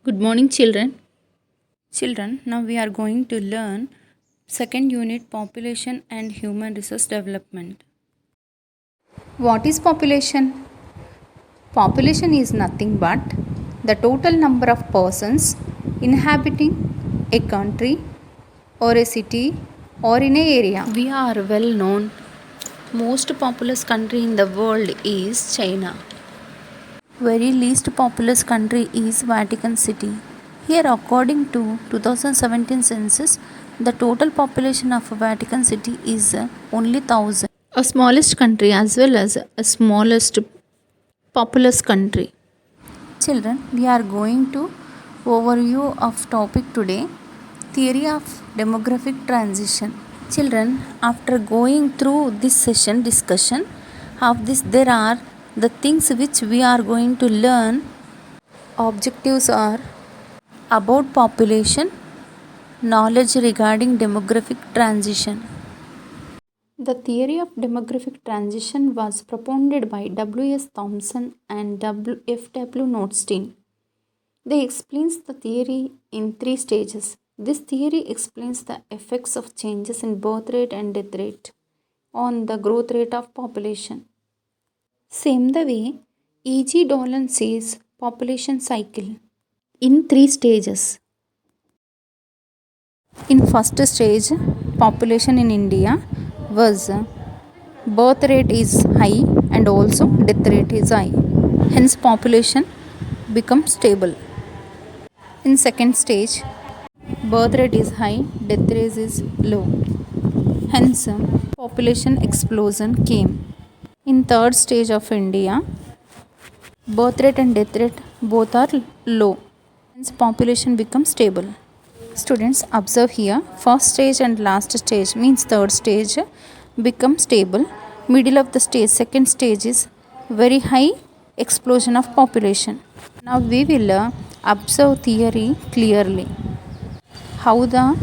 Good morning, children. Children, now we are going to learn second unit population and human resource development. What is population? Population is nothing but the total number of persons inhabiting a country or a city or in a area. We are well known. Most populous country in the world is China. Very least populous country is Vatican City. Here, according to 2017 census, the total population of Vatican City is only 1000. A smallest country as well as a smallest populous country. Children, we are going to overview of topic today, theory of demographic transition. Children, after going through this session discussion of this, there are the things which we are going to learn. Objectives are about population, knowledge regarding demographic transition. The theory of demographic transition was propounded by W.S. Thomson and F.W. Nordstein. They explains the theory in three stages. This theory explains the effects of changes in birth rate and death rate on the growth rate of population. Same the way E.G. Dolan sees population cycle in three stages. In first stage, population in India was birth rate is high and also death rate is high. Hence population becomes stable. In second stage, birth rate is high, death rate is low. Hence population explosion came. In third stage of India, birth rate and death rate both are low. Hence population becomes stable. Students, observe here, first stage and last stage means third stage become stable. Middle of the stage, second stage is very high explosion of population. Now we will observe theory clearly. How the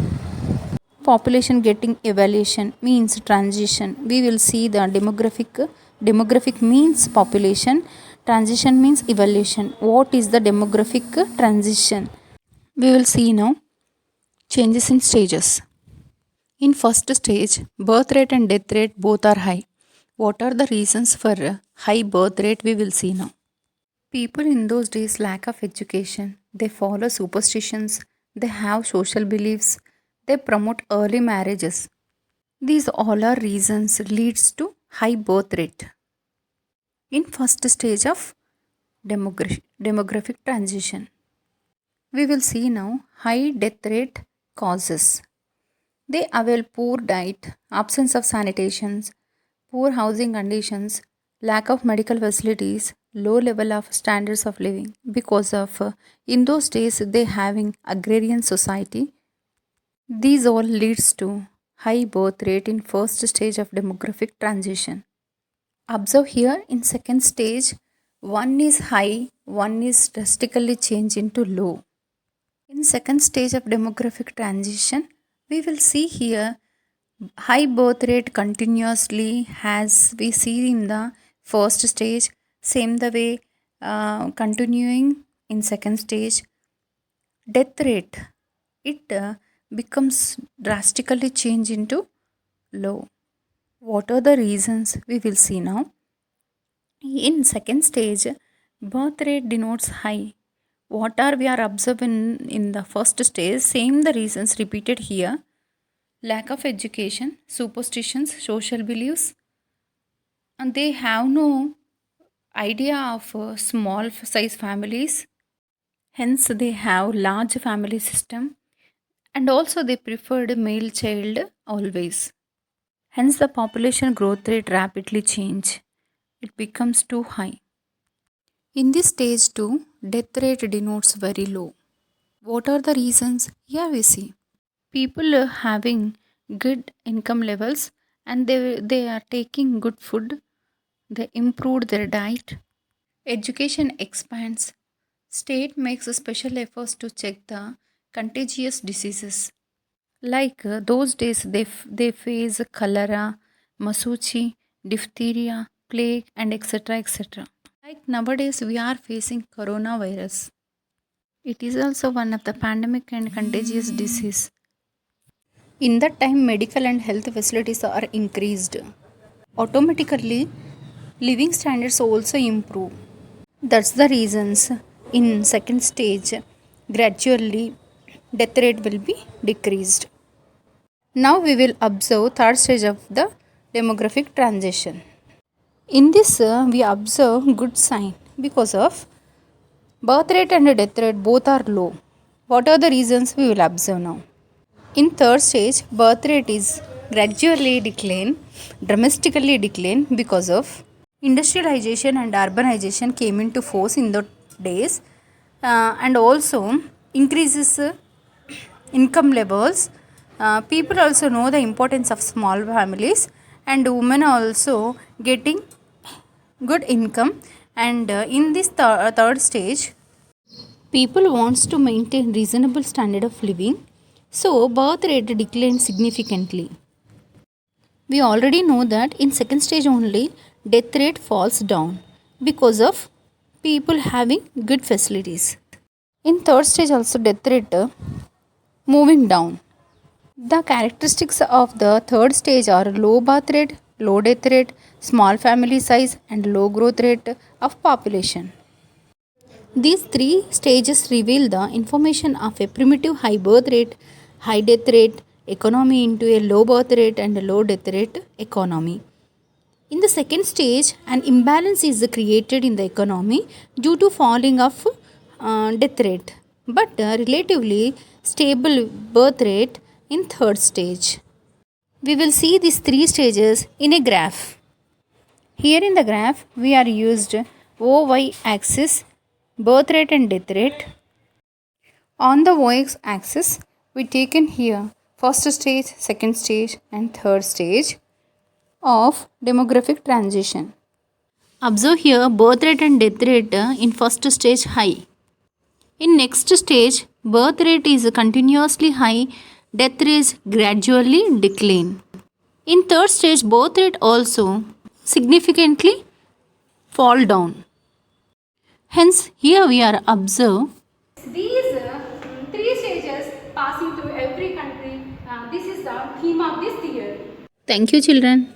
population getting evaluation means transition. We will see the demographic means population, transition means evaluation. What is the demographic transition? We will see now. Changes in stages. In first stage, birth rate and death rate both are high. What are the reasons for high birth rate? We will see now. People in those days lack of education. They follow superstitions. They have social beliefs. They promote early marriages. These all are reasons leads to high birth rate. In first stage of demographic transition, we will see now high death rate causes. They avail poor diet, absence of sanitations, poor housing conditions, lack of medical facilities, low level of standards of living. Because of in those days they having agrarian society. These all leads to high birth rate in first stage of demographic transition. Observe here in second stage, one is high, one is drastically changed into low. In second stage of demographic transition, we will see here high birth rate continuously as we see in the first stage, same the way continuing in second stage. Death rate, it becomes drastically change into low. What are the reasons? We will see now. In second stage, birth rate denotes high. What are we are observing in the first stage? Same the reasons repeated here. Lack of education, superstitions, social beliefs, and they have no idea of small size families. Hence, they have large family system, and also they preferred male child always. Hence, the population growth rate rapidly change. It becomes too high. In this stage 2, death rate denotes very low. What are the reasons? Here we see. People are having good income levels and they are taking good food. They improved their diet. Education expands. State makes special efforts to check the contagious diseases. Like those days, they face cholera, masuchi, diphtheria, plague, and etc. etc. Like nowadays, we are facing coronavirus. It is also one of the pandemic and contagious disease. In that time, medical and health facilities are increased. Automatically, living standards also improve. That's the reasons in second stage, gradually death rate will be decreased. Now we will observe third stage of the demographic transition. In this, we observe good sign because of birth rate and death rate both are low. What are the reasons we will observe now? In third stage, birth rate is gradually decline, dramatically decline because of industrialization and urbanization came into force in the days, and also increases income levels. People also know the importance of small families, and women are also getting good income. And in this third stage, people wants to maintain reasonable standard of living, so birth rate declines significantly. We already know that in second stage only death rate falls down because of people having good facilities. In third stage also death rate moving down. The characteristics of the third stage are low birth rate, low death rate, small family size and low growth rate of population. These three stages reveal the information of a primitive high birth rate, high death rate economy into a low birth rate and a low death rate economy. In the second stage, an imbalance is created in the economy due to falling of death rate, but relatively stable birth rate in third stage. We will see these three stages in a graph. Here in the graph, we are used OY axis, birth rate and death rate. On the OX axis, we taken here first stage, second stage and third stage of demographic transition. Observe here birth rate and death rate in first stage high. In next stage, birth rate is continuously high, death rate gradually decline. In third stage, birth rate also significantly fall down. Hence, here we are observe these three stages passing through every country. This is the theme of this theory. Thank you, children.